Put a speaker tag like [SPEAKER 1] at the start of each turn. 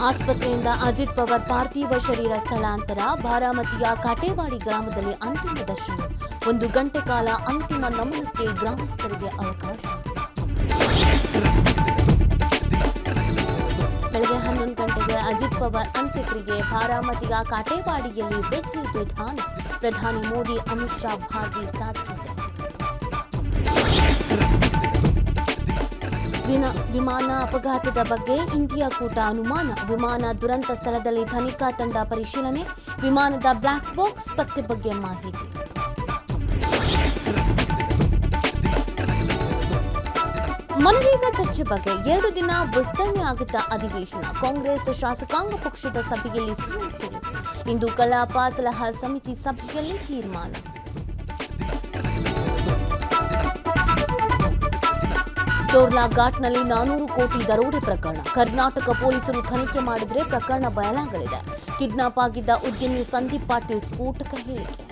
[SPEAKER 1] ಆಸ್ಪತ್ರೆಯಿಂದ ಅಜಿತ್ ಪವಾರ್ ಪಾರ್ಥಿವ ಶರೀರ ಸ್ಥಳಾಂತರ. ಬಾರಾಮತಿಯ ಕಾಟೇವಾಡಿ ಗ್ರಾಮದಲ್ಲಿ ಅಂತಿಮ ದರ್ಶನ. 1 ಗಂಟೆ ಕಾಲ ಅಂತಿಮ ನಮನಕ್ಕೆ ಗ್ರಾಮಸ್ಥರಿಗೆ ಅವಕಾಶ. ಬೆಳಗ್ಗೆ 11 ಗಂಟೆಗೆ ಅಜಿತ್ ಪವಾರ್ ಅಂತ್ಯಕ್ರಿಯೆ. ಬಾರಾಮತಿಯ ಕಾಟೇವಾಡಿಯಲ್ಲಿ ವಿಧಾನ. ಪ್ರಧಾನಿ ಮೋದಿ, ಅಮಿತ್ ಶಾ ಭಾಗಿ ಸಾಧ್ಯತೆ. ವಿಮಾನ ಅಪಘಾತದ ಬಗ್ಗೆ ಇಂಡಿಯಾ ಕೂಟ ಅನುಮಾನ. ವಿಮಾನ ದುರಂತ ಸ್ಥಳದಲ್ಲಿ ತನಿಖಾ ತಂಡ ಪರಿಶೀಲನೆ. ವಿಮಾನದ ಬ್ಲಾಕ್ ಬಾಕ್ಸ್ ಪತ್ತೆ ಬಗ್ಗೆ ಮಾಹಿತಿ. ಮನರೇಗಾ ಚರ್ಚೆ ಬಗ್ಗೆ 2 ದಿನ ವಿಸ್ತರಣೆ ಆಗಿದ್ದ ಅಧಿವೇಶನ. ಕಾಂಗ್ರೆಸ್ ಶಾಸಕಾಂಗ ಪಕ್ಷದ ಸಭೆಯಲ್ಲಿ ಸಿಎಂ ಸುಳಿವು. ಇಂದು ಕಲಾಪ ಸಲಹಾ ಸಮಿತಿ ಸಭೆಯಲ್ಲಿ ತೀರ್ಮಾನ. ಚೋರ್ಲಾ ಘಾಟ್ನಲ್ಲಿ 400 ಕೋಟಿ ದರೋಡೆ ಪ್ರಕರಣ. ಕರ್ನಾಟಕ ಪೊಲೀಸರು ತನಿಖೆ ಮಾಡಿದರೆ ಪ್ರಕರಣ ಬಯಲಾಗಲಿದೆ. ಕಿಡ್ನಾಪ್ ಆಗಿದ್ದ ಉದ್ಯಮಿ ಸಂದೀಪ್ ಪಾಟೀಲ್ ಸ್ಫೋಟಕ ಹೇಳಿಕೆ.